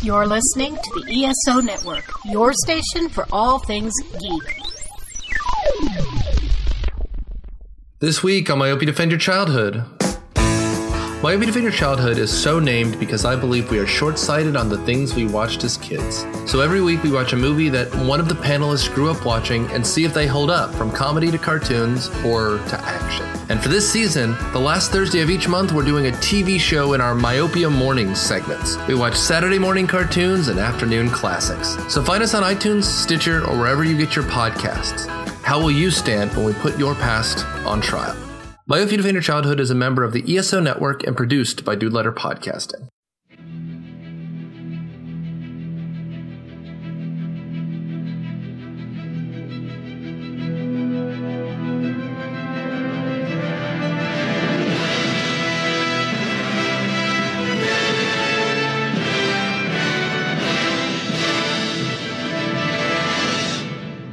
You're listening to the ESO Network, your station for all things geek. This week on Myopia Defend Your Childhood. Myopia Defend Your Childhood is so named because I believe we are short-sighted on the things we watched as kids. So every week we watch a movie that one of the panelists grew up watching and see if they hold up, from comedy to cartoons or to action. And for this season, the last Thursday of each month, we're doing a TV show in our Myopia Mornings segments. We watch Saturday morning cartoons and afternoon classics. So find us on iTunes, Stitcher, or wherever you get your podcasts. How will you stand when we put your past on trial? Myopia Defend Your Childhood is a member of the ESO Network and produced by Dude Letter Podcasting.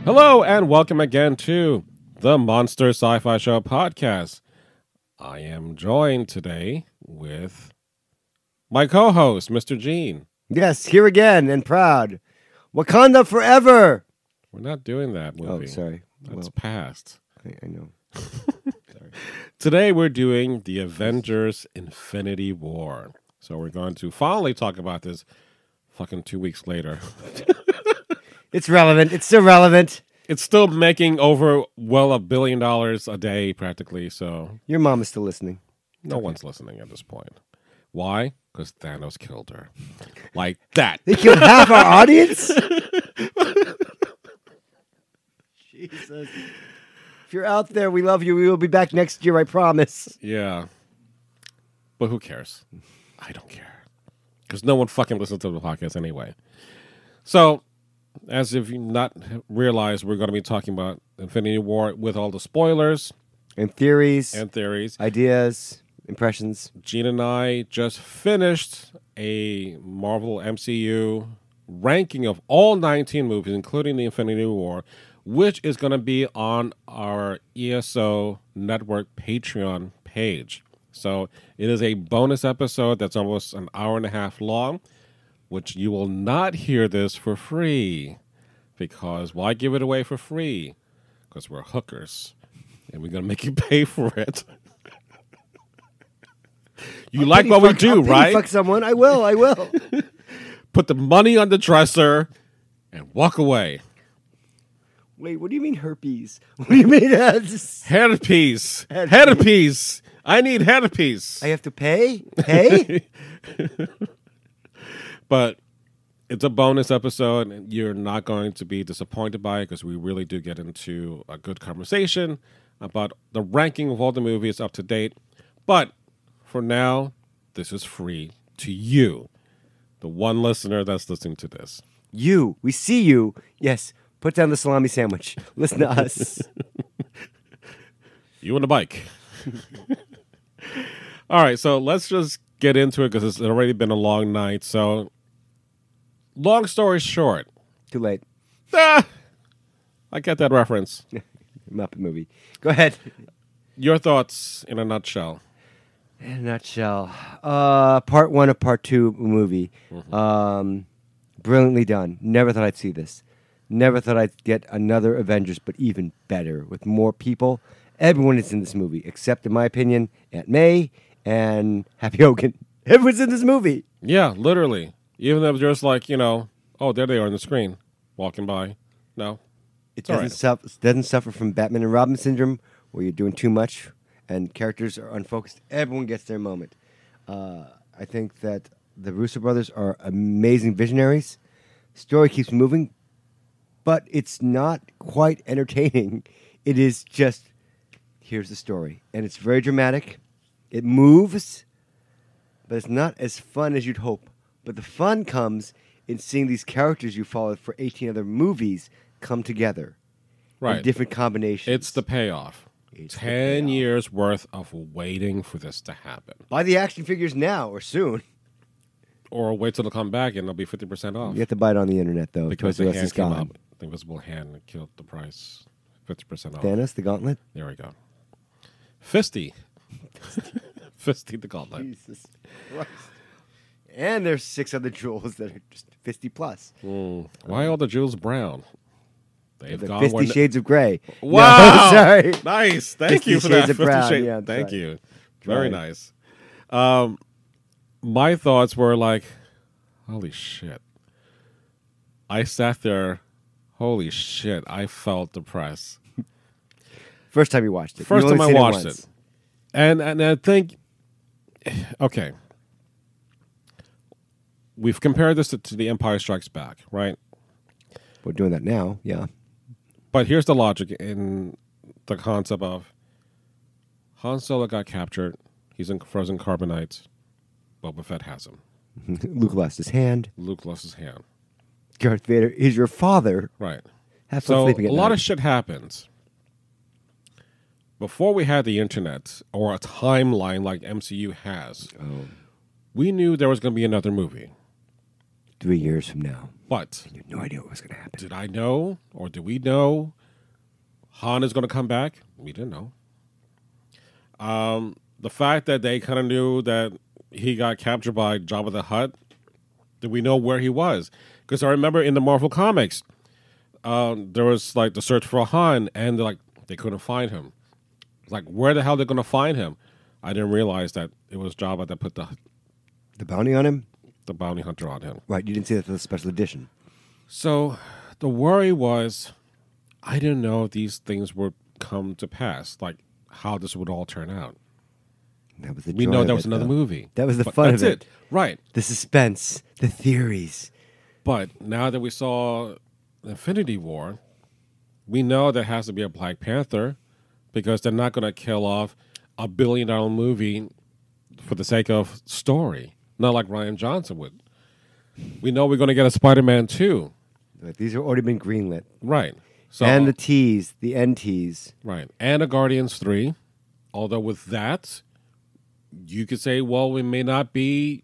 Hello and welcome again to the Monster Sci-Fi Show podcast. I am joined today with my co-host, Mr. Gene. Yes, here again and proud. Wakanda forever. We're not doing that movie. Oh, sorry. That's past. I know. Sorry. Today we're doing the Avengers Infinity War. So we're going to finally talk about this fucking 2 weeks later. It's relevant. It's still relevant. It's still making over, $1 billion a day, practically, so... Your mom is still listening. No one's listening at this point. Why? Because Thanos killed her. Like that. They killed half our audience? Jesus. If you're out there, we love you. We will be back next year, I promise. Yeah. But who cares? I don't care. Because no one fucking listens to the podcast anyway. So... as if you not realized, we're going to be talking about Infinity War with all the spoilers. And theories. Ideas. Impressions. Gene and I just finished a Marvel MCU ranking of all 19 movies, including the Infinity War, which is going to be on our ESO Network Patreon page. So it is a bonus episode that's almost an hour and a half long, which you will not hear this for free. Because why give it away for free? Because we're hookers. And we're going to make you pay for it. You like what we do, right? Fuck someone. I will. Put the money on the dresser and walk away. Wait, what do you mean herpes? What do you mean? Headpiece. Headpiece. I need headpiece. I have to pay? Pay? But it's a bonus episode, and you're not going to be disappointed by it because we really do get into a good conversation about the ranking of all the movies up to date. But for now, this is free to you, the one listener that's listening to this. You. We see you. Yes. Put down the salami sandwich. Listen to us. You and the bike. All right, so let's just get into it because it's already been a long night. So... long story short. Too late. I get that reference. Muppet movie. Go ahead. Your thoughts in a nutshell. In a nutshell. Part one of part two movie. Mm-hmm. Brilliantly done. Never thought I'd see this. Never thought I'd get another Avengers, but even better. With more people. Everyone is in this movie, except, in my opinion, Aunt May and Happy Hogan. Everyone's in this movie. Yeah, literally. Even though just like, oh, there they are on the screen, walking by. No. It doesn't suffer from Batman and Robin syndrome, where you're doing too much and characters are unfocused. Everyone gets their moment. I think that the Russo brothers are amazing visionaries. Story keeps moving, but it's not quite entertaining. It is just, here's the story. And it's very dramatic. It moves, but it's not as fun as you'd hope. But the fun comes in seeing these characters you followed for 18 other movies come together. Right. In different combinations. It's the payoff. 10 years worth of waiting for this to happen. Buy the action figures now or soon. Or wait till they come back and they'll be 50% off. You have to buy it on the internet, though. Because the the hand hand came gone. up. The invisible hand killed the price. 50% off. Thanos, the gauntlet? There we go. Fisty. Fisty the gauntlet. Jesus Christ. And there's 6 other jewels that are just 50 plus. Why are the jewels brown? They've The gone 50 one- Shades of Grey. Wow! No, sorry. Nice. Thank 50 you for Shades that. of 50 Brown. Shades. Yeah, Thank sorry. you. Very Right. nice. My thoughts were like, holy shit. I sat there, holy shit, I felt depressed. First time you watched it. First You've time I only seen watched once. it. And I think, okay, we've compared this to The Empire Strikes Back, right? We're doing that now, yeah. But here's the logic in the concept of Han Solo got captured. He's in frozen carbonite. Boba Fett has him. Luke lost his hand. Luke lost his hand. Darth Vader is your father. Right. Have fun So sleeping a at lot night. of shit happens. Before we had the internet or a timeline like MCU has, we knew there was going to be another movie. 3 years from now. But You had no idea what was going to happen. did I know or did we know Han is going to come back? We didn't know. The fact that they kind of knew that he got captured by Jabba the Hutt, did we know where he was? Because I remember in the Marvel comics, there was like the search for Han, and they couldn't find him. Like, where the hell are they going to find him? I didn't realize that it was Jabba that put The bounty on him? the bounty hunter on him. Right, you didn't see that for the special edition. So the worry was, I didn't know if these things would come to pass, like how this would all turn out. That was the We joy know of there it, was another though. movie. That was the But fun that's of it. Right. The suspense, the theories. But now that we saw Infinity War, we know there has to be a Black Panther because they're not going to kill off $1 billion movie for the sake of story. Not like Ryan Johnson would. We know we're going to get a Spider-Man 2. Right, these have already been greenlit. Right. So, And the tease, the end tease. right. And a Guardians 3. Although with that, you could say, well, we may not be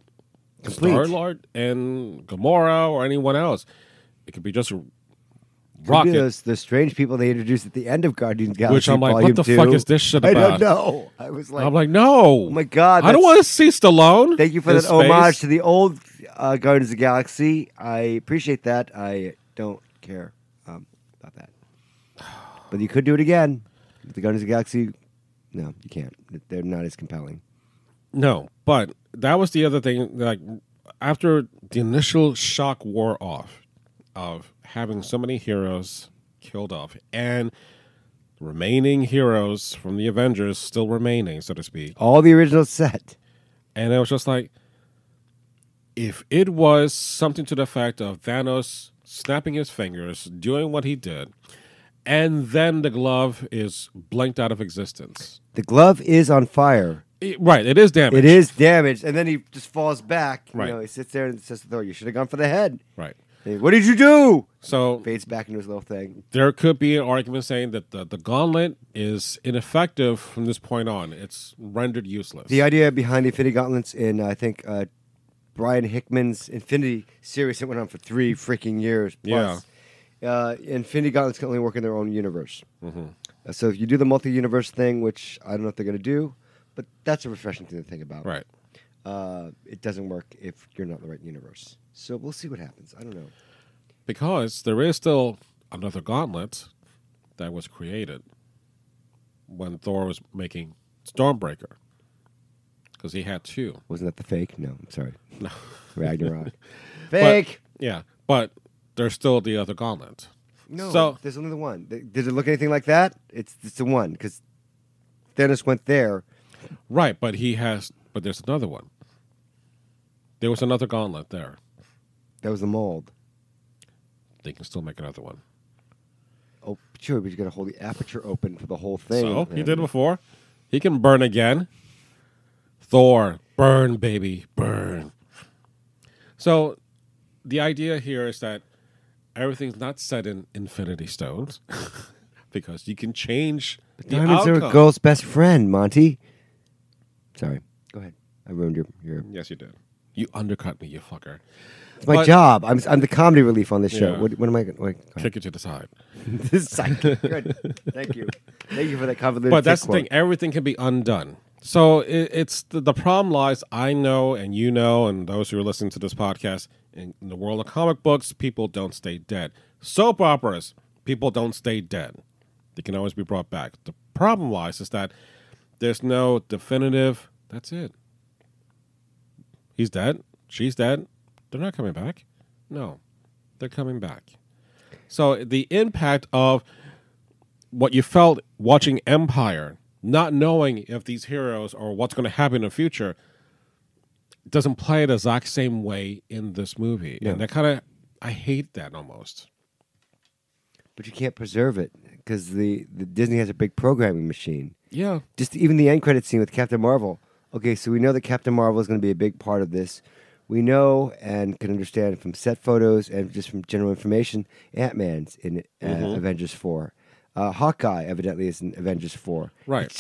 Complete. Star-Lord and Gamora or anyone else. It could be just Could be Rocket. those strange people they introduced at the end of Guardians of the Galaxy Which I'm like, Volume what the 2. fuck is this shit I about? don't know. I was like, I'm like, no. oh my God. I don't that's- want to see Stallone. Thank you for in that homage space. to the old Guardians of the Galaxy. I appreciate that. I don't care about that. But you could do it again. With the Guardians of the Galaxy, no, you can't. They're not as compelling. No, but that was the other thing. Like, after the initial shock wore off of having so many heroes killed off and remaining heroes from the Avengers still remaining, so to speak. All the original set. And it was just like, if it was something to the fact of Thanos snapping his fingers, doing what he did, and then the glove is blinked out of existence. The glove is on fire. Right, it is damaged. It is damaged, and then he just falls back. Right. You know, he sits there and says to Thor, "You should have gone for the head." Right. And, what did you do? So Fades back into his little thing. there could be an argument saying that the gauntlet is ineffective from this point on. It's rendered useless. The idea behind the Infinity Gauntlets in, I think, Brian Hickman's Infinity series that went on for 3 freaking years plus. Infinity Gauntlets can only work in their own universe. Mm-hmm. So if you do the multi-universe thing, which I don't know if they're going to do, but that's a refreshing thing to think about. Right. It doesn't work if you're not in the right universe. So we'll see what happens. I don't know. Because there is still another gauntlet that was created when Thor was making Stormbreaker. Because he had 2. Wasn't that the fake? No, I'm sorry. No. Ragnarok. Fake! Yeah, but there's still the other gauntlet. No, So- there's only the one. Did it look anything like that? It's the one, because Thanos went there. Right, but there's another one. There was another gauntlet there. That was the mold. They can still make another one. Oh, sure, but you got to hold the aperture open for the whole thing. So, he did it before. He can burn again. Thor, burn, baby, burn. So, the idea here is that everything's not set in Infinity Stones because you can change the Diamonds are outcome. a girl's best friend, Monty. Sorry. Go ahead. I ruined your... Yes, you did. You undercut me, you fucker. It's my job. I'm the comedy relief on this show. Yeah. What am I going to... Kick it to the side. This side. Good. Thank you. Thank you for that convoluted But that's the quote. thing. Everything can be undone. So it's the problem lies, I know, and you know, and those who are listening to this podcast, in the world of comic books, people don't stay dead. Soap operas, people don't stay dead. They can always be brought back. The problem lies is that there's no definitive, that's it. He's dead. She's dead. They're not coming back. No, they're coming back. So the impact of what you felt watching Empire, not knowing if these heroes or what's going to happen in the future, doesn't play the exact same way in this movie. Yeah. And that kind of, I hate that almost. But you can't preserve it because the Disney has a big programming machine. Yeah. Just even the end credit scene with Captain Marvel. Okay, so we know that Captain Marvel is going to be a big part of this. We know and can understand from set photos and just from general information, Ant-Man's in Avengers 4. Hawkeye evidently is in Avengers 4. Right. It's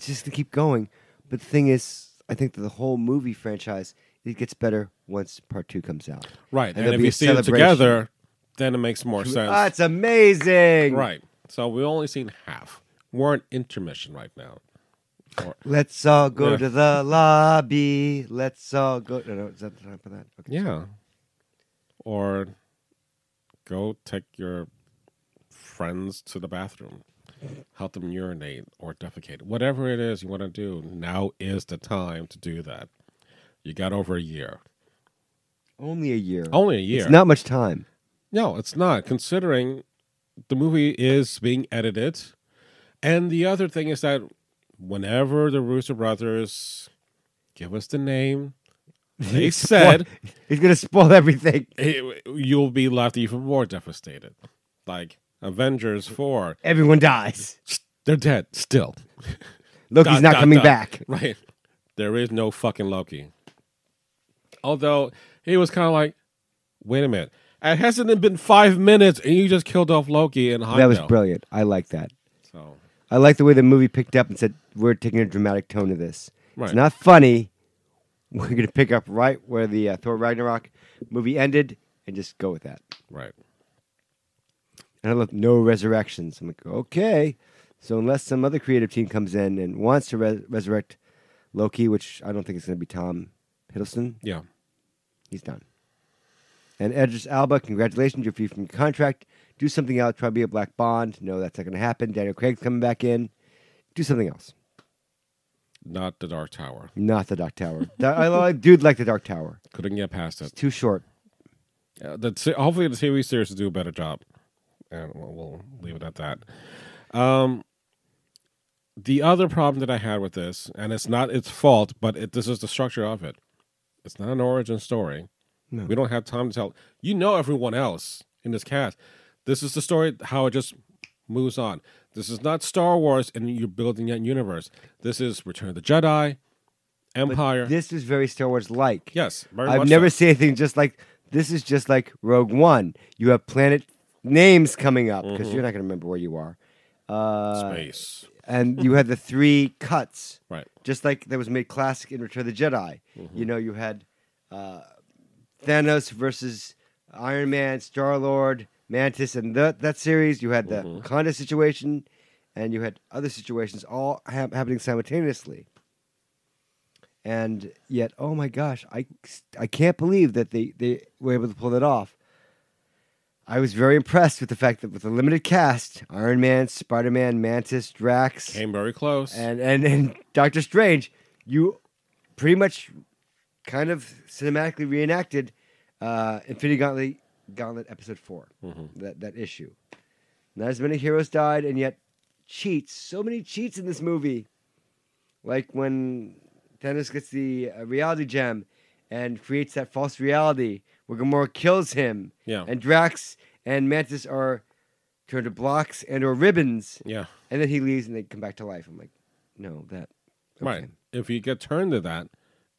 just to keep going. But the thing is, I think that the whole movie franchise, it gets better once part 2 comes out. Right. And there'll if be you a see it celebration. together, then it makes more sense. Ah, it's amazing. Right. So we only seen half. We're in intermission right now. Let's all go Yeah. to the lobby. Let's all go. No, is that the time for that? Okay. Yeah. Or go take your friends to the bathroom. Help them urinate or defecate. Whatever it is you want to do, now is the time to do that. You got over a year. Only a year. Only a year. It's not much time. No, it's not, considering the movie is being edited. And the other thing is that whenever the Russo brothers give us the name, they said He's going to spoil everything. you'll be left even more devastated. Like Avengers 4. Everyone dies. They're dead still. Loki's not coming back. Right. There is no fucking Loki. Although he was kind of like, wait a minute. It hasn't been 5 minutes and you just killed off Loki and That was brilliant. I like that. So I like the way the movie picked up and said, we're taking a dramatic tone to this. Right. It's not funny. We're going to pick up right where the Thor Ragnarok movie ended and just go with that. right. And I love no resurrections. I'm like, okay. So unless some other creative team comes in and wants to resurrect Loki, which I don't think it's going to be Tom Hiddleston, Yeah. he's done. And Idris Elba, congratulations, you're free from your contract. Do something else. Try to be a Black Bond. No, that's not going to happen. Daniel Craig's coming back in. Do something else. Not the Dark Tower. Not the Dark Tower. I do like the Dark Tower. Couldn't get past It's it. too short. Hopefully the TV series will do a better job. And we'll leave it at that. The other problem that I had with this, and it's not its fault, but this is the structure of it. It's not an origin story. No. We don't have time to tell. You know everyone else in this cast. This is the story, how it just moves on. This is not Star Wars and you're building that universe. This is Return of the Jedi, Empire. But this is very Star Wars-like. Yes, very I've much never so. seen anything just like this. Is just like Rogue One. You have planet names coming up because you're not going to remember where you are. Space. And you had the 3 cuts, Right. just like that was made classic in Return of the Jedi. You know, you had Thanos versus Iron Man, Star-Lord, Mantis, and that series. You had the Wakanda situation, and you had other situations all happening simultaneously. And yet, oh my gosh, I can't believe that they were able to pull that off. I was very impressed with the fact that with a limited cast, Iron Man, Spider-Man, Mantis, Drax, Came very close. and Doctor Strange, you pretty much kind of cinematically reenacted Infinity Gauntlet Episode 4, that issue. Not as many heroes died, and yet cheats. So many cheats in this movie. Like when Thanos gets the reality gem and creates that false reality where Gamora kills him. Yeah. And Drax and Mantis are turned to blocks and or ribbons. Yeah. And then he leaves and they come back to life. I'm like, no, that... okay. Right. If you get turned to that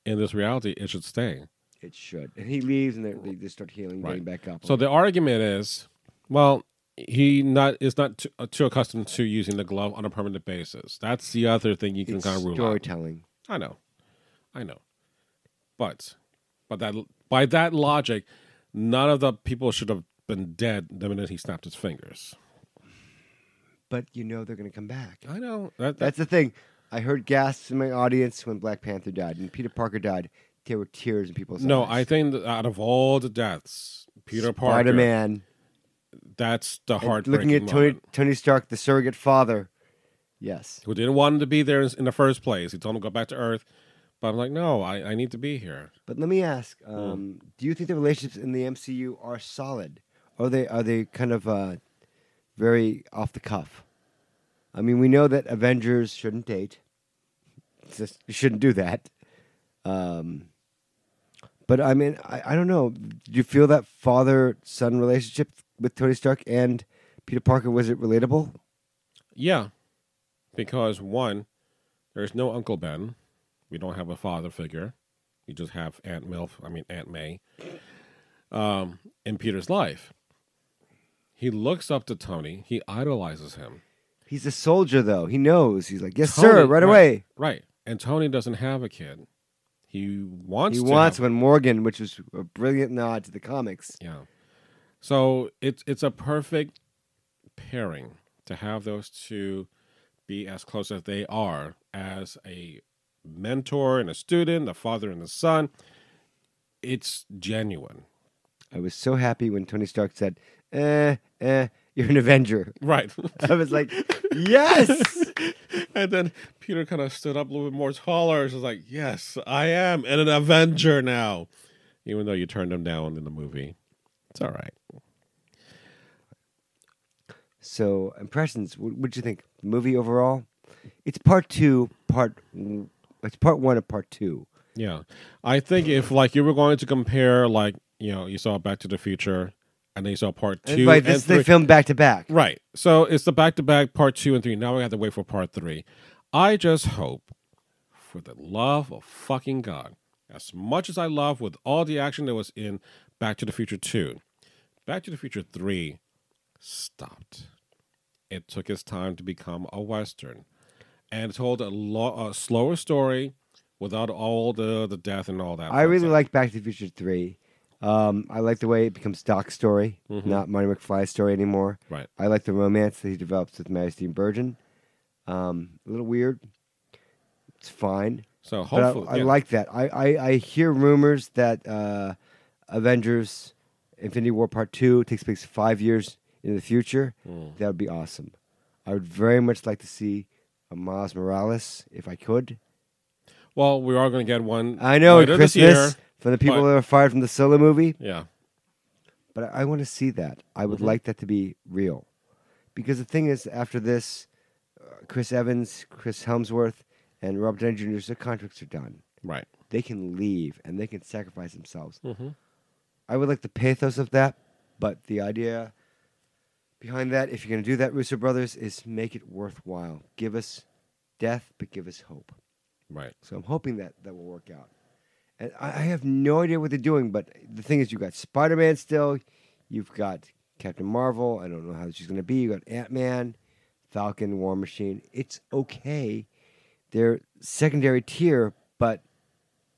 in this reality, it should stay. It should. And he leaves and they just start healing, Right. getting back up. So the argument is, well, he is not too accustomed to using the glove on a permanent basis. That's the other thing you can it's kind of rule out. storytelling. I know. But But by that logic, none of the people should have been dead the minute he snapped his fingers. But you know they're going to come back. I know. That's the thing. I heard gasps in my audience when Black Panther died and Peter Parker died. There were tears in people's eyes. No, I think that out of all the deaths, Peter Parker, Spider-Man, that's the heartbreaking looking at moment. Tony Stark, the surrogate father. Yes. Who didn't want him to be there in the first place. He told him to go back to Earth. But I'm like, no, I need to be here. But let me ask, do you think the relationships in the MCU are solid? Or are they kind of very off the cuff? I mean, we know that Avengers shouldn't date. You shouldn't do that. But I mean, I don't know. Do you feel that father-son relationship with Tony Stark and Peter Parker, was it relatable? Yeah. Because, one, there's no Uncle Ben. We don't have a father figure. We just have Aunt May, in Peter's life. He looks up to Tony. He idolizes him. He's a soldier, though. He knows. He's like, yes, Tony, sir, right away. Right. And Tony doesn't have a kid. He wants one, Morgan, which was a brilliant nod to the comics. Yeah. So it's a perfect pairing to have those two be as close as they are as a mentor and a student, a father and a son. It's genuine. I was so happy when Tony Stark said, you're an Avenger. Right. I was like, yes! And then Peter kind of stood up a little bit more taller. He was like, yes, I am an Avenger now. Even though you turned him down in the movie. It's all right. So, impressions. What'd you think? The movie overall? It's part one of part two. Yeah. I think if, like, you were going to compare, like, you saw Back to the Future, and then you saw part 2 Right, this they filmed back to back. Right. So it's the back-to-back part 2 and 3. Now we have to wait for part 3. I just hope, for the love of fucking God, as much as I love with all the action that was in Back to the Future 2, Back to the Future 3 stopped. It took its time to become a Western. And it told a slower story without all the death and all that. I really like Back to the Future 3. I like the way it becomes Doc's story, not Marty McFly's story anymore. Right. I like the romance that he develops with Mary Steen Burgen. A little weird. It's fine. So hopefully, I like that. I hear rumors that Avengers Infinity War Part 2 takes place 5 years in the future. That would be awesome. I would very much like to see a Miles Morales if I could. Well, we are going to get one. I know at Christmas this year, for the people that were fired from the Solo movie. Yeah. But I want to see that. I would like that to be real. Because the thing is, after this, Chris Evans, Chris Helmsworth, and Robert Downey Jr.'s their contracts are done. Right. They can leave, and they can sacrifice themselves. I would like the pathos of that, but the idea behind that, if you're going to do that, Russo Brothers, is make it worthwhile. Give us death, but give us hope. Right. So I'm hoping that will work out. And I have no idea what they're doing, but the thing is, you've got Spider-Man still. You've got Captain Marvel. I don't know how she's going to be. You've got Ant-Man, Falcon, War Machine. It's okay. They're secondary tier, but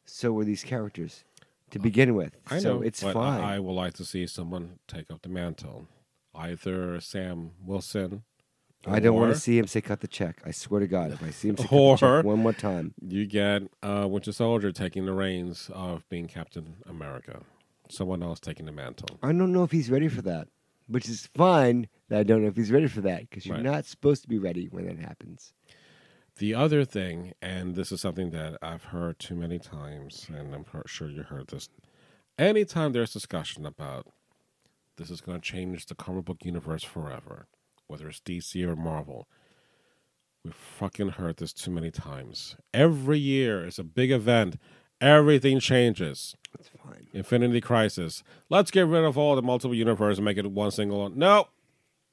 so were these characters to begin with. I know. So it's but fine. I would like to see someone take up the mantle. Either Sam Wilson. I don't want to see him say cut the check. I swear to God, if I see him say cut the check one more time. You get Winter Soldier taking the reins of being Captain America. Someone else taking the mantle. I don't know if he's ready for that, which is fine that I don't know if he's ready for that, because you're not supposed to be ready when that happens. The other thing, and this is something that I've heard too many times, and I'm sure you heard this. Anytime there's discussion about this is going to change the comic book universe forever, whether it's DC or Marvel, we've fucking heard this too many times. Every year is a big event. Everything changes. That's fine. Infinity Crisis. Let's get rid of all the multiple universe and make it one single one. No,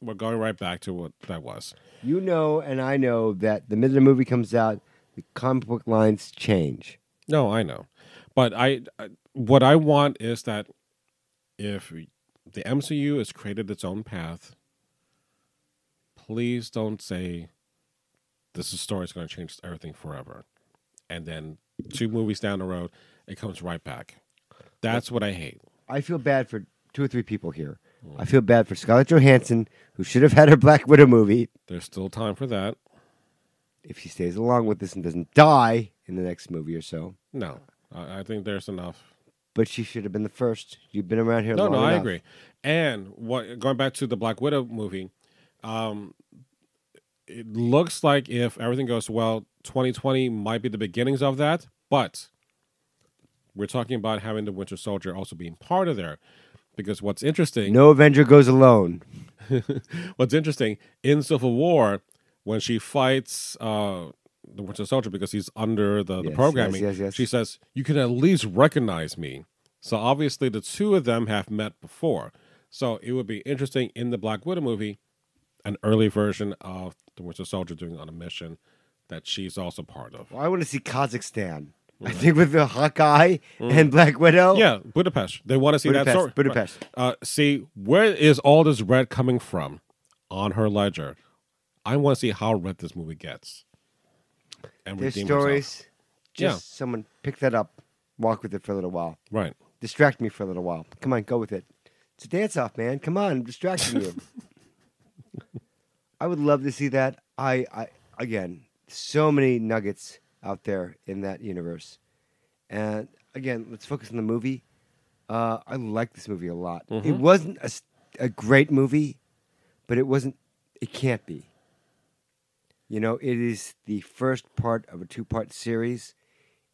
we're going right back to what that was. You know, and I know that the minute a movie comes out, the comic book lines change. No, I know. But what I want is that if the MCU has created its own path, please don't say this story is going to change everything forever. And then 2 movies down the road, it comes right back. That's what I hate. I feel bad for 2 or 3 people here. I feel bad for Scarlett Johansson, who should have had her Black Widow movie. There's still time for that. If she stays along with this and doesn't die in the next movie or so. No, I think there's enough. But she should have been the first. You've been around here long No, enough. I agree. And going back to the Black Widow movie, it looks like if everything goes well, 2020 might be the beginnings of that. But we're talking about having the Winter Soldier also being part of there. Because what's interesting... No Avenger goes alone. What's interesting, in Civil War, when she fights the Winter Soldier because he's under the programming, yes. she says, you can at least recognize me. So obviously the two of them have met before. So it would be interesting in the Black Widow movie, an early version of the Winter Soldier doing on a mission that she's also part of. Well, I want to see Kazakhstan. I think with the Hawkeye and Black Widow. Yeah, Budapest. They want to see that story. Budapest. See, where is all this red coming from on her ledger? I want to see how red this movie gets. And There's redeem stories. herself. Just someone pick that up, walk with it for a little while. Right. Distract me for a little while. Come on, go with it. It's a dance-off, man. Come on, I'm distracting you. I would love to see that. Again, so many nuggets out there in that universe. And again, let's focus on the movie. I like this movie a lot. It wasn't a great movie, but it can't be. You know, it is the first part of a 2-part series,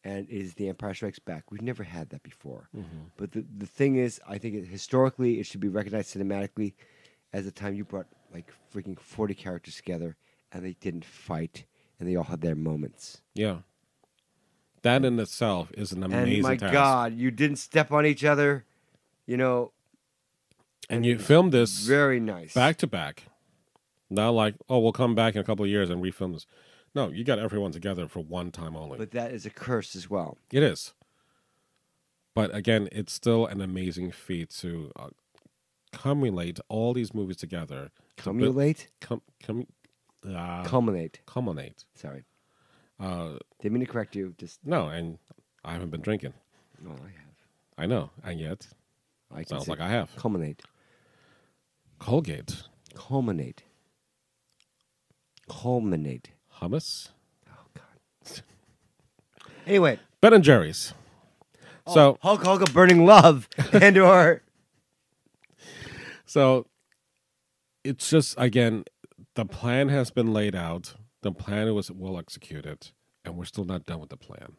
and it is The Empire Strikes Back. We've never had that before. But the thing is, I think historically, it should be recognized cinematically as the time you brought like freaking 40 characters together, and they didn't fight, and they all had their moments. Yeah. That in itself is an amazing task. And my God, you didn't step on each other, you know. And you filmed this very nice. Back to back. Not like, oh, we'll come back in a couple of years and refilm this. No, you got everyone together for one time only. But that is a curse as well. It is. But again, it's still an amazing feat to culminate all these movies together. Culminate? Culminate. Sorry. Didn't mean to correct you. Just no, and I haven't been drinking. Oh, I have. I know, and yet sounds like I have. Culminate. Colgate. Culminate. Hummus. Oh God. Anyway, Ben and Jerry's. So Hulk Hogan burning love and or. So it's just again, the plan has been laid out. The plan was well executed, and we're still not done with the plan.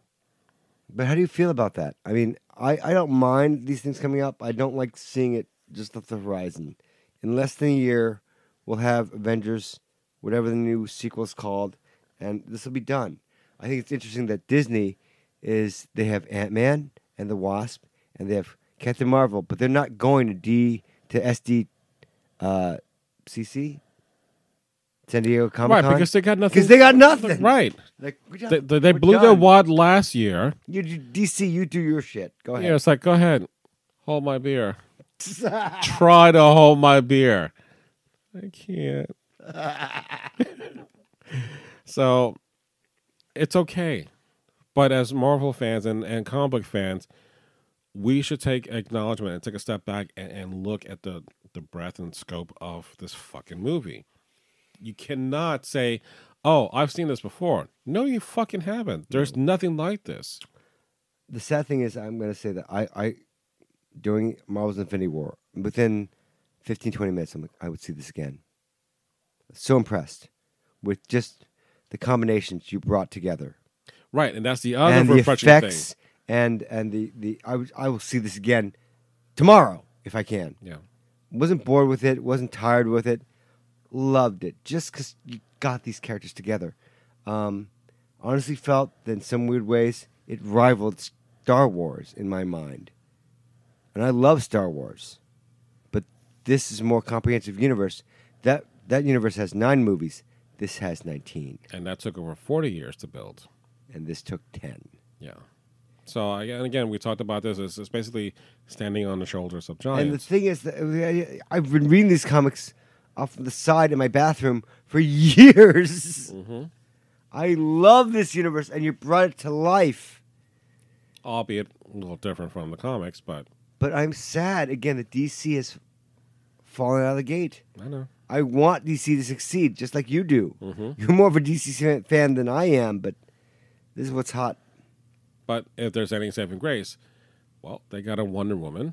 But how do you feel about that? I mean, I don't mind these things coming up. I don't like seeing it just off the horizon. In less than a year, we'll have Avengers, whatever the new sequel is called, and this will be done. I think it's interesting that Disney they have Ant-Man and the Wasp, and they have Captain Marvel, but they're not going to SDCC? San Diego Comic-Con? Right, because they got nothing. Because they got nothing. Right. Like, they blew their wad last year. DC, you do your shit. Go ahead. Yeah, it's like, go ahead. Hold my beer. Try to hold my beer. I can't. So, it's okay. But as Marvel fans and comic book fans, we should take acknowledgement and take a step back and look at the breadth and scope of this fucking movie. You cannot say, oh, I've seen this before. No, you fucking haven't. There's nothing like this. The sad thing is, I'm going to say that I during Marvel's Infinity War, within 15, 20 minutes, I would see this again. So impressed with just the combinations you brought together. Right, and that's the other and the refreshing effects thing. And I will see this again tomorrow if I can. Yeah. Wasn't bored with it. Wasn't tired with it. Loved it just because you got these characters together. Honestly felt that in some weird ways it rivaled Star Wars in my mind. And I love Star Wars. But this is a more comprehensive universe. That universe has 9 movies. This has 19. And that took over 40 years to build. And this took 10. Yeah. So, again, we talked about this. It's basically standing on the shoulders of giants. And the thing is, that I've been reading these comics off the side in my bathroom for years. Mm-hmm. I love this universe, and you brought it to life. albeit a little different from the comics, but But I'm sad again that DC has fallen out of the gate. I know. I want DC to succeed, just like you do. Mm-hmm. You're more of a DC fan than I am, but this is what's hot. But if there's any saving grace, well, they got a Wonder Woman.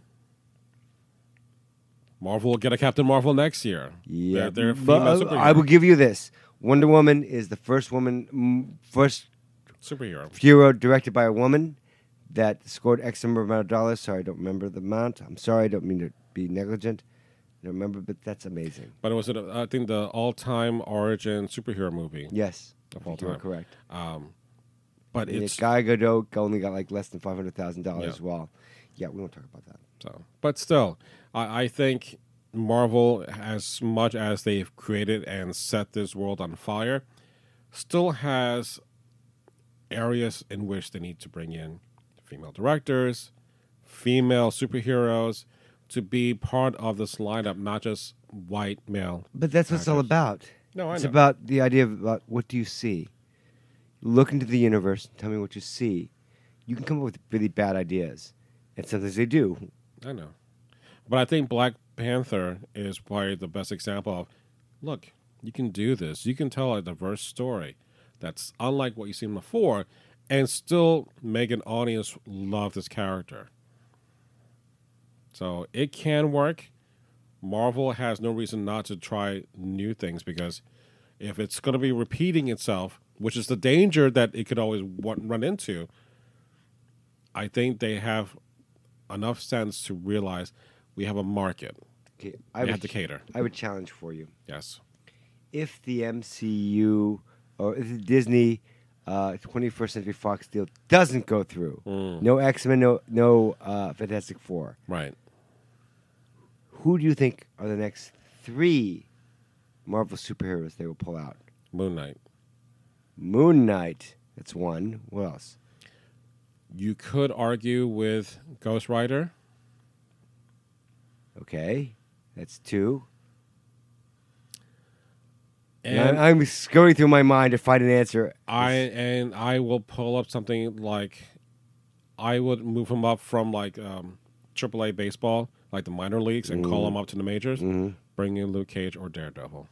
Marvel will get a Captain Marvel next year. Yeah, They're but female superhero. I will give you this: Wonder Woman is the first Superhero. hero directed by a woman that scored X number amount of dollars. Sorry, I don't remember the amount. I'm sorry, I don't mean to be negligent. I don't remember, but that's amazing. But it was, I think, the all-time origin superhero movie. Yes, Of all you are time. correct. But And it's Guy Gadot only got like less than $500,000 Yeah. as well. Yeah, we won't talk about that. so. But still, I think Marvel, as much as they've created and set this world on fire, still has areas in which they need to bring in female directors, female superheroes to be part of this lineup, not just white male. But that's what it's all actors. about. No, I It's know. about the idea of about what do you see. Look into the universe. Tell me what you see. You can come up with really bad ideas, and sometimes they do. I know. But I think Black Panther is probably the best example of, look, you can do this. You can tell a diverse story that's unlike what you've seen before and still make an audience love this character. So it can work. Marvel has no reason not to try new things because if it's going to be repeating itself, which is the danger that it could always run into, I think they have enough sense to realize we have a market. Okay, We have to cater. I have a challenge for you. Yes. If the MCU or if the Disney 21st Century Fox deal doesn't go through, no X-Men, no Fantastic Four, Right. who do you think are the next 3 Marvel superheroes they will pull out? Moon Knight. Moon Knight. That's one. What else? You could argue with Ghost Rider. Okay, that's 2. And I'm going through my mind to find an answer. I will pull up something like I would move him up from like AAA baseball, like the minor leagues, and call him up to the majors. Bring in Luke Cage or Daredevil.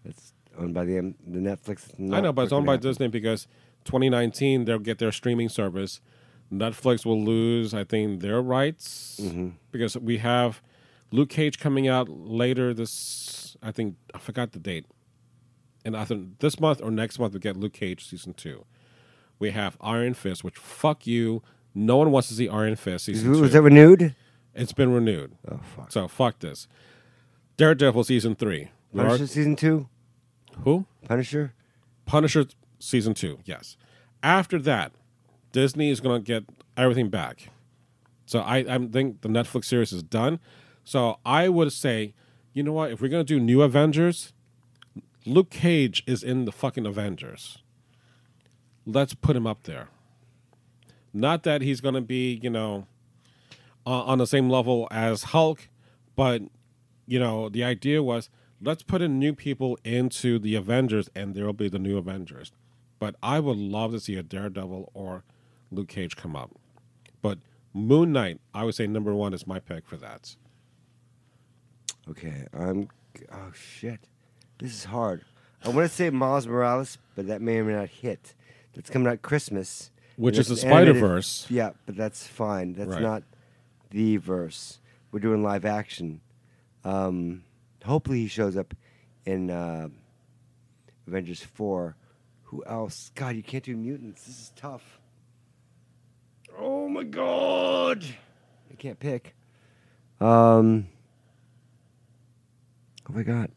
It's owned by the Netflix. I know, but it's owned by Disney because 2019 they'll get their streaming service. Netflix will lose, I think, their rights because we have Luke Cage coming out later this. I think I forgot the date, and I think this month or next month we get Luke Cage season 2. We have Iron Fist, which fuck you. No one wants to see Iron Fist season 2. Was that renewed? It's been renewed. Oh fuck. So fuck this. Daredevil season 3. Punisher season 2. Who? Punisher. Punisher season 2. Yes. After that, Disney is going to get everything back. So I think the Netflix series is done. So I would say, you know what? If we're going to do new Avengers, Luke Cage is in the fucking Avengers. Let's put him up there. Not that he's going to be, on the same level as Hulk, but, the idea was let's put in new people into the Avengers and there will be the new Avengers. But I would love to see a Daredevil or Luke Cage come up. But Moon Knight, I would say number 1 is my pick for that. Okay. Oh shit. This is hard. I want to say Miles Morales, but that may or may not hit. That's coming out Christmas. Which And is the it's animated- Spider-Verse. Yeah, but that's fine. That's Right. not the verse. We're doing live action. Hopefully he shows up in Avengers 4. Who else? God, you can't do mutants. This is tough. Oh my god. I can't pick. Oh my god.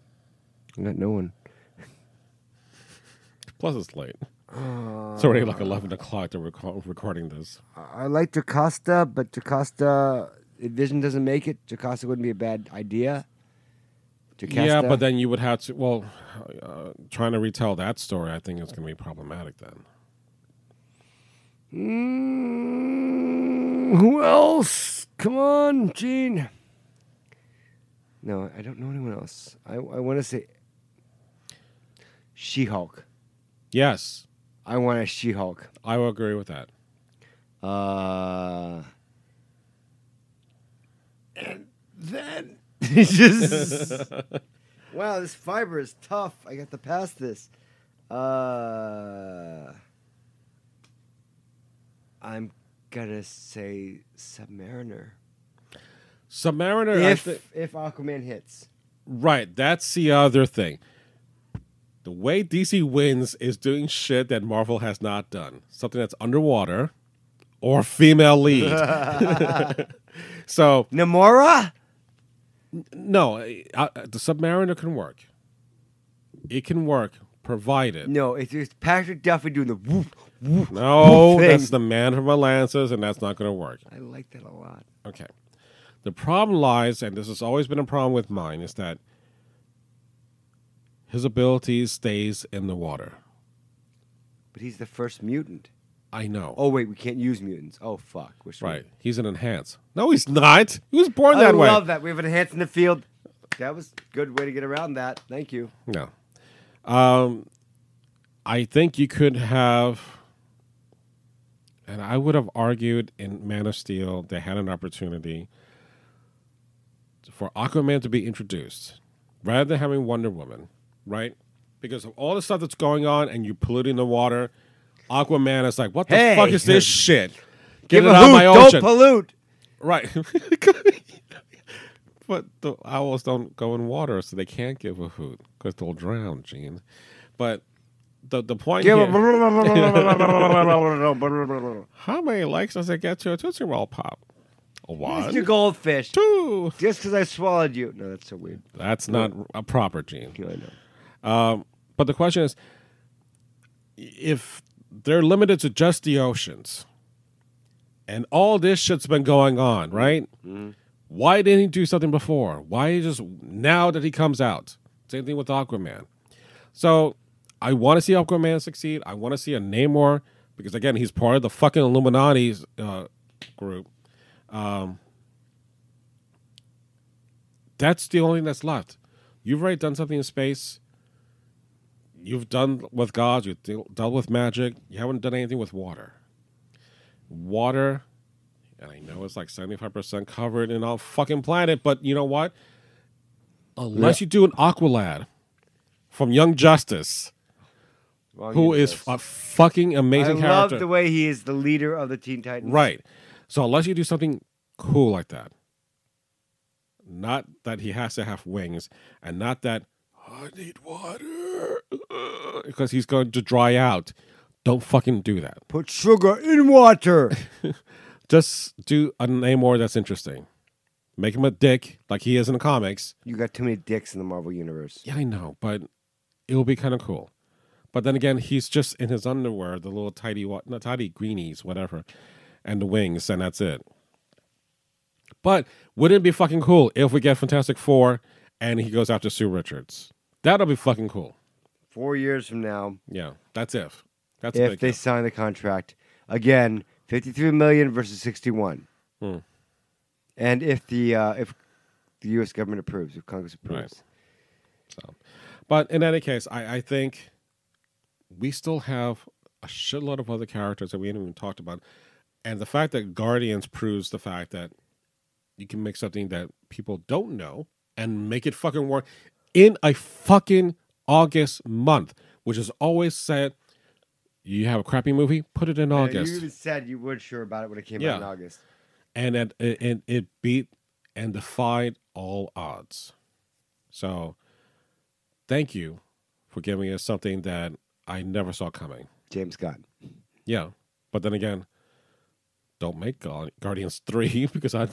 I got no one. Plus it's late. It's already like 11 o'clock that we're recording this. I like Jocasta, but Jocasta, if Vision doesn't make it, Jocasta wouldn't be a bad idea. Jocasta. Yeah, but then you would have to, trying to retell that story, I think it's going to be problematic then. Who else? Come on, Gene. No, I don't know anyone else. I want to say She-Hulk. Yes, I want a She-Hulk. I will agree with that. And then he just wow, this fiber is tough. I got to pass this. I'm gonna say Submariner. Submariner. If Aquaman hits, Right, that's the other thing. The way DC wins is doing shit that Marvel has not done. Something that's underwater or female lead. So Namora. no, the Submariner can work. It can work, provided. No, it's Patrick Duffy doing the woof woof. No, woof thing. that's the man from Atlantis, and that's not going to work. I like that a lot. Okay. The problem lies, and this has always been a problem with mine, is that his ability stays in the water. But he's the first mutant. I know. Oh wait, we can't use mutants. Oh fuck. Right. He's an enhance. No, he's not. He was born that way. I love that. We have an enhance in the field. That was a good way to get around that. Thank you. No. I think you could have, and I would have argued in Man of Steel, they had an opportunity for Aquaman to be introduced rather than having Wonder Woman, right? Because of all the stuff that's going on and you polluting the water, Aquaman is like, what the fuck is this shit? Get Give it a out of hoot, my don't ocean. pollute. Right. But the owls don't go in water, so they can't give a hoot because they'll drown, Gene. But the point Give here, a how many likes does it get to a Tootsie Roll Pop? One, Mr. Goldfish. two. Just because I swallowed you. No, that's so weird. That's not a proper, Gene. I know. But the question is, if they're limited to just the oceans, and all this shit's been going on, right? Mm-hmm. Why didn't he do something before? Why just now that he comes out? Same thing with Aquaman. So I want to see Aquaman succeed. I want to see a Namor because, again, he's part of the fucking Illuminati group. That's the only thing that's left. You've already done something in space. You've done with gods. You've dealt with magic. You haven't done anything with water. Water, and I know it's like 75% covered in our fucking planet, but you know what? Unless you do an Aqualad from Young Justice, who is a fucking amazing character. I love the way he is the leader of the Teen Titans. Right. So unless you do something cool like that, not that he has to have wings, and not that, I need water, because he's going to dry out. Don't fucking do that. Put sugar in water. Just do a Namor that's interesting. Make him a dick like he is in the comics. You got too many dicks in the Marvel Universe. Yeah, I know, but it will be kind of cool. But then again, he's just in his underwear, the little tidy greenies, whatever, and the wings, and that's it. But wouldn't it be fucking cool if we get Fantastic Four and he goes after Sue Richards? That'll be fucking cool. 4 years from now. Yeah, that's if. That's if they sign the contract. Again, $53 million versus 61. And if the U.S. government approves, if Congress approves. Right. So, but in any case, I think we still have a shitload of other characters that we haven't even talked about. And the fact that Guardians proves the fact that you can make something that people don't know and make it fucking work in a fucking August month, which is always said, you have a crappy movie, put it in August. You even said you weren't sure about it when it came out in August. And it beat and defied all odds. So, thank you for giving us something that I never saw coming. James Gunn. Yeah. But then again, don't make Guardians 3 because I'm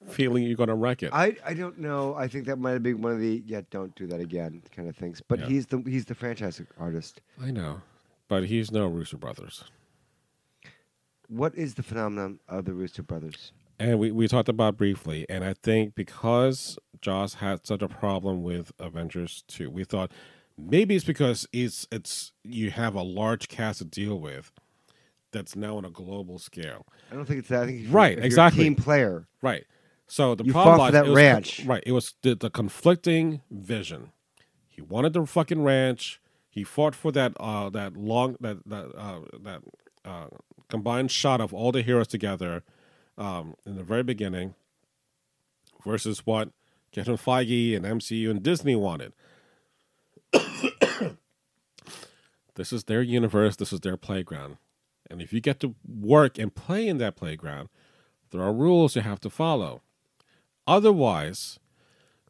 feeling you're going to wreck it. I don't know. I think that might have been one of the, don't do that again kind of things. But he's the franchise artist. I know. But he's no Russo Brothers. What is the phenomenon of the Russo Brothers? And we talked about briefly, and I think because Joss had such a problem with Avengers 2, we thought maybe it's because it's you have a large cast to deal with that's now on a global scale. I don't think it's that. I think right, exactly. You're a team player. Right. So the you problem fought for that ranch. It was the conflicting vision. He wanted the fucking ranch. He fought for that combined shot of all the heroes together in the very beginning versus what Kevin Feige and MCU and Disney wanted. This is their universe. This is their playground. And if you get to work and play in that playground, there are rules you have to follow. Otherwise,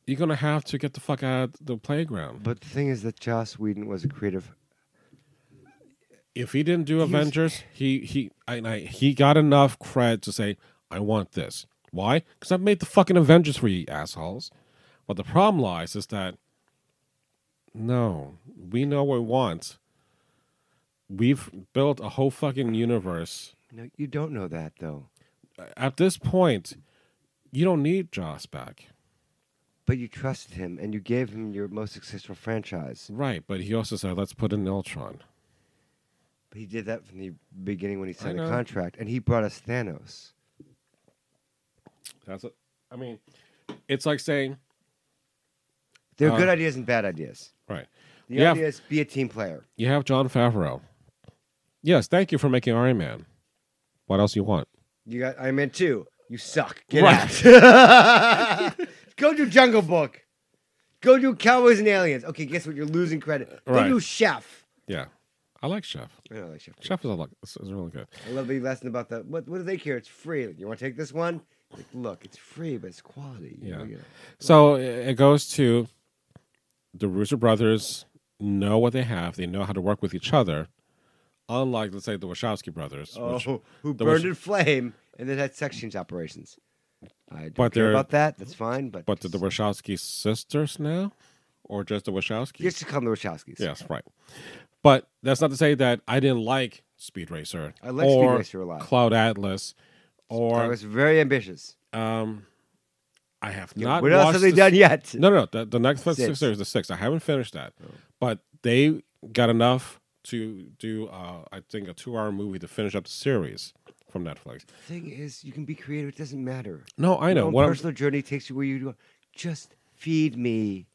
you're going to have to get the fuck out of the playground. But the thing is that Joss Whedon was a creative. If he didn't do Avengers, he got enough cred to say, I want this. Why? Because I've made the fucking Avengers for you assholes. But the problem lies is that, no, we know what we want. We've built a whole fucking universe. No, you don't know that, though. At this point, you don't need Joss back. But you trusted him, and you gave him your most successful franchise. Right, but he also said, let's put in Ultron. But he did that from the beginning when he signed a contract, and he brought us Thanos. That's it. I mean, it's like saying... There are good ideas and bad ideas. Right. The idea is be a team player. You have Jon Favreau. Yes, thank you for making Iron Man. What else you want? You got Iron Man 2. You suck. Get out. Go do Jungle Book. Go do Cowboys and Aliens. Okay, guess what? You're losing credit. Go do Chef. Yeah. I like Chef. I like Chef. Chef is really good. I love the lesson about the what do they care? It's free. You want to take this one? Like, look, it's free, but it's quality. Yeah. You know? So it goes to the Russo brothers know what they have. They know how to work with each other. Unlike, let's say, the Wachowski brothers. Who burned in flame and then had sex change operations. I don't care about that. That's fine. But did the Wachowski sisters now? Or just the Wachowskis? You should call them the Wachowskis. Yes, right. But that's not to say that I didn't like Speed Racer. I like Speed Racer a lot. Cloud Atlas. Or I was very ambitious. I have not what else have they done yet? No. The next series is the 6. I haven't finished that. Oh. But they got enough to do, I think, a 2-hour movie to finish up the series from Netflix. The thing is, you can be creative. It doesn't matter. No, I know. Your own personal journey takes you where you go. Just feed me.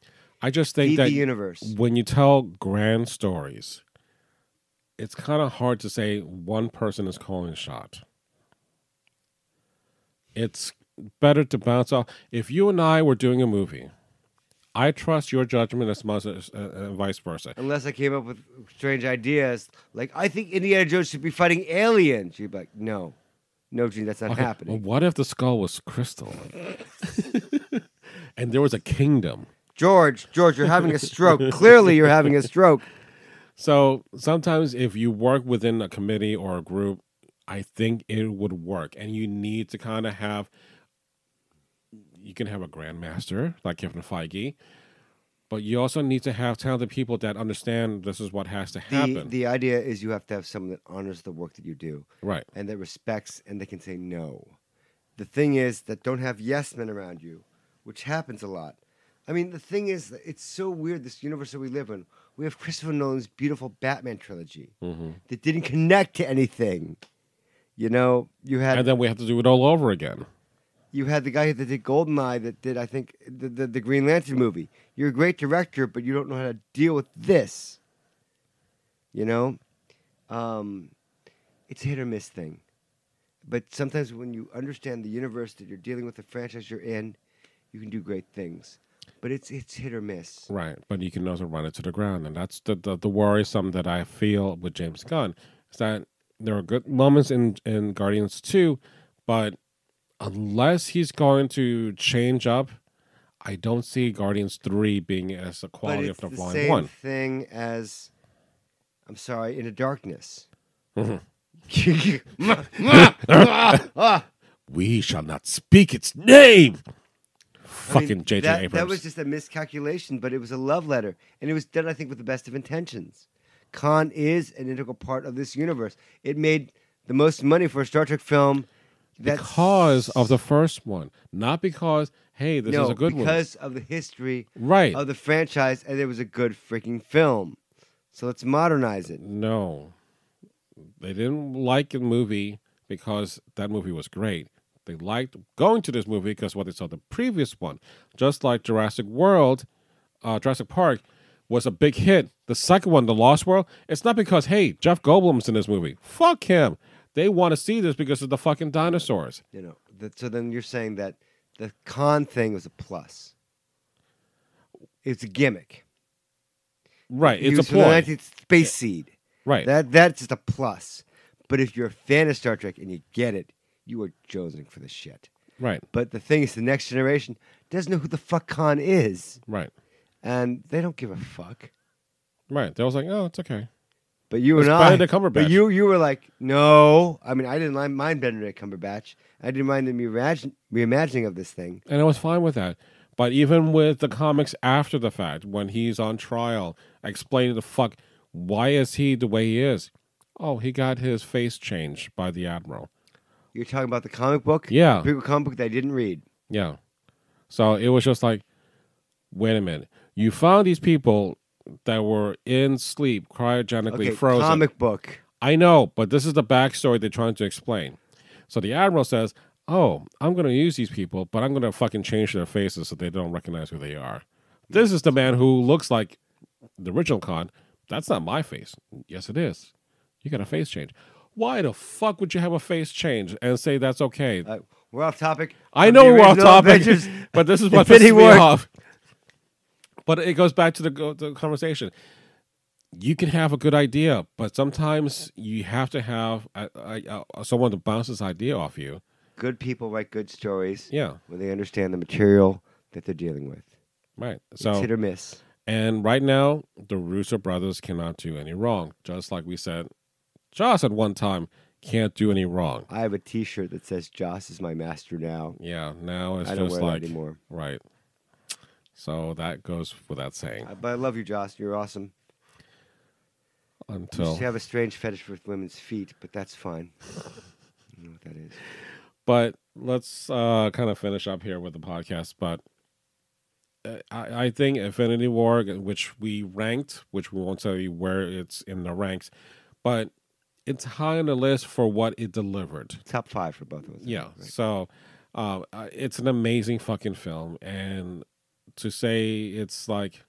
I just think that the universe. When you tell grand stories, it's kind of hard to say one person is calling a shot. It's better to bounce off. If you and I were doing a movie, I trust your judgment as much as vice versa. Unless I came up with strange ideas, like I think Indiana Jones should be fighting aliens. You'd be like, no, Gene, that's not happening. Well, what if the skull was crystal, and there was a kingdom? George, you're having a stroke. Clearly, you're having a stroke. So sometimes, if you work within a committee or a group, I think it would work, and you need to kind of have. You can have a grandmaster like Kevin Feige, but you also need to have talented people that understand this is what has to happen. The idea is you have to have someone that honors the work that you do, right, and that respects, and they can say no. The thing is that don't have yes men around you, which happens a lot. I mean, the thing is, that it's so weird, this universe that we live in. We have Christopher Nolan's beautiful Batman trilogy that didn't connect to anything. You know, you had... And then we have to do it all over again. You had the guy that did GoldenEye that did, I think, the Green Lantern movie. You're a great director, but you don't know how to deal with this. You know? It's a hit or miss thing. But sometimes when you understand the universe that you're dealing with, the franchise you're in, you can do great things. But it's hit or miss. Right, but you can also run it to the ground. And that's the worrisome that I feel with James Gunn. Is that there are good moments in Guardians 2, but unless he's going to change up, I don't see Guardians 3 being as the quality of the Volume 1. It's the same thing as, I'm sorry, Into Darkness. We shall not speak its name. Fucking J.J. Abrams. That was just a miscalculation, but it was a love letter. And it was done, I think, with the best of intentions. Khan is an integral part of this universe. It made the most money for a Star Trek film. Because of the first one. Not because, hey, this is a good one. Because of the history right. of the franchise, and it was a good freaking film. So let's modernize it. No. They didn't like the movie because that movie was great. They liked going to this movie because what they saw the previous one. Just like Jurassic Park was a big hit. The second one, The Lost World, it's not because, hey, Jeff Goldblum's in this movie. Fuck him. They want to see this because of the fucking dinosaurs. So then you're saying that the Khan thing was a plus. It's a gimmick. Right. He It's a was from the ploy. 19th Space Seed. Right. That's just a plus. But if you're a fan of Star Trek and you get it, you are jonesing for the shit. Right. But the thing is, the next generation doesn't know who the fuck Khan is. Right. And they don't give a fuck. Right. They was like, oh, it's okay. But you It's and I, Benedict Cumberbatch. but you were like, no. I mean, I didn't mind Benedict Cumberbatch. I didn't mind the reimagining of this thing. And I was fine with that. But even with the comics after the fact, when he's on trial, explaining the fuck, why is he the way he is? Oh, he got his face changed by the Admiral. You're talking about the comic book? Yeah. The big comic book that I didn't read. Yeah. So it was just like, wait a minute. You found these people that were in sleep, cryogenically Okay, frozen. comic book. I know, but this is the backstory they're trying to explain. So the Admiral says, oh, I'm going to use these people, but I'm going to fucking change their faces so they don't recognize who they are. This is the man who looks like the original Khan. That's not my face. Yes, it is. You got a face change. Why the fuck would you have a face change and say that's okay? We're off topic. I know we're off topic, Avengers but this is what Infinity pisses me War. off. But it goes back to the conversation. You can have a good idea, but sometimes you have to have someone to bounce this idea off you. Good people write good stories. Yeah. When they understand the material that they're dealing with. Right. It's So hit or miss. And right now, the Russo brothers cannot do any wrong. Just like we said, Joss at one time can't do any wrong. I have a T-shirt that says "Joss is my master" now. Yeah, now it's I don't just wear like that anymore. Right. So that goes without saying. But I love you, Joss. You're awesome. You Until just have a strange fetish with women's feet, but that's fine. I don't know what that is. But let's kind of finish up here with the podcast. But I think Infinity War, which we ranked, which we won't tell you where it's in the ranks, but it's high on the list for what it delivered. Top 5 for both of us. Yeah. Right. So it's an amazing fucking film. And to say it's like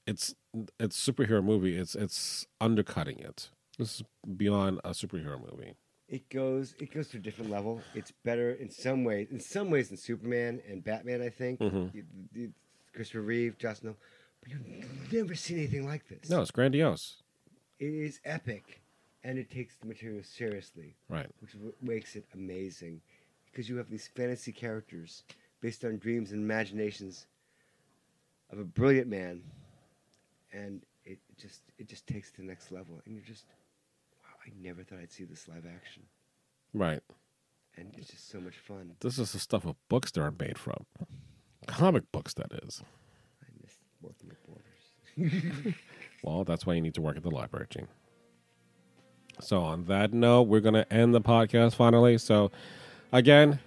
it's superhero movie, it's undercutting it. This is beyond a superhero movie. It goes to a different level. It's better in some ways than Superman and Batman, I think. Mm-hmm. Christopher Reeve, Joss Whedon, but you've never seen anything like this. No, it's grandiose. It is epic, and it takes the material seriously. Right. Which is what makes it amazing, because you have these fantasy characters based on dreams and imaginations of a brilliant man, and it just takes it to the next level, and you're just, wow, I never thought I'd see this live action. Right. And it's just so much fun. This is the stuff of books that are made from. Comic books, that is. I miss working with borders. Well, that's why you need to work at the library, Gene. So on that note, we're going to end the podcast finally. So again,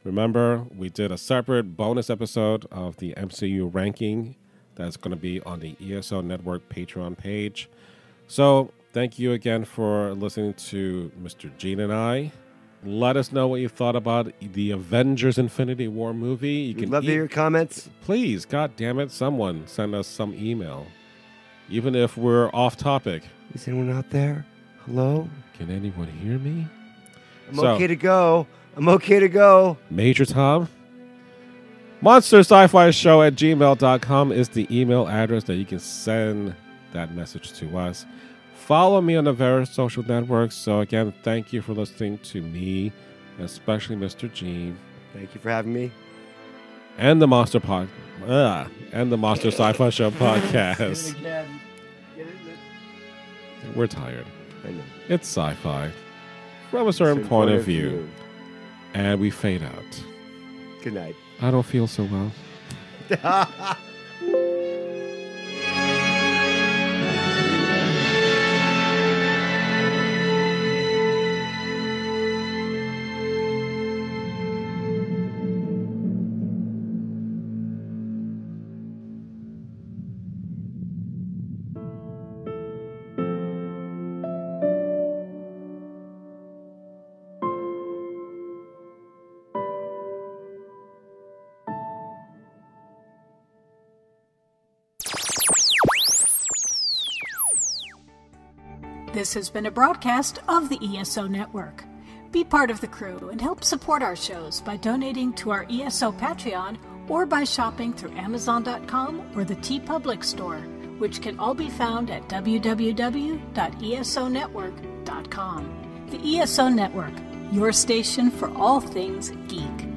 remember, we did a separate bonus episode of the MCU ranking that's going to be on the ESO Network Patreon page. So thank you again for listening to Mr. Gene and I. Let us know what you thought about the Avengers Infinity War movie. You We'd can love to hear your comments. Please, God damn it, someone send us some email. Even if we're off topic. Is anyone out there? Hello? Can anyone hear me? I'm okay to go. I'm okay to go. Major Tom. Monster Sci-Fi Show at gmail.com is the email address that you can send that message to us. Follow me on the various social networks. So again, thank you for listening to me, especially Mr. Gene. Thank you for having me. And the Monster Sci-Fi Show podcast. We're tired. I know. It's sci-fi from a certain point of view. And we fade out. Good night. I don't feel so well. This has been a broadcast of the ESO Network. Be part of the crew and help support our shows by donating to our ESO Patreon or by shopping through Amazon.com or the TeePublic Store, which can all be found at www.esonetwork.com. The ESO Network, your station for all things geek.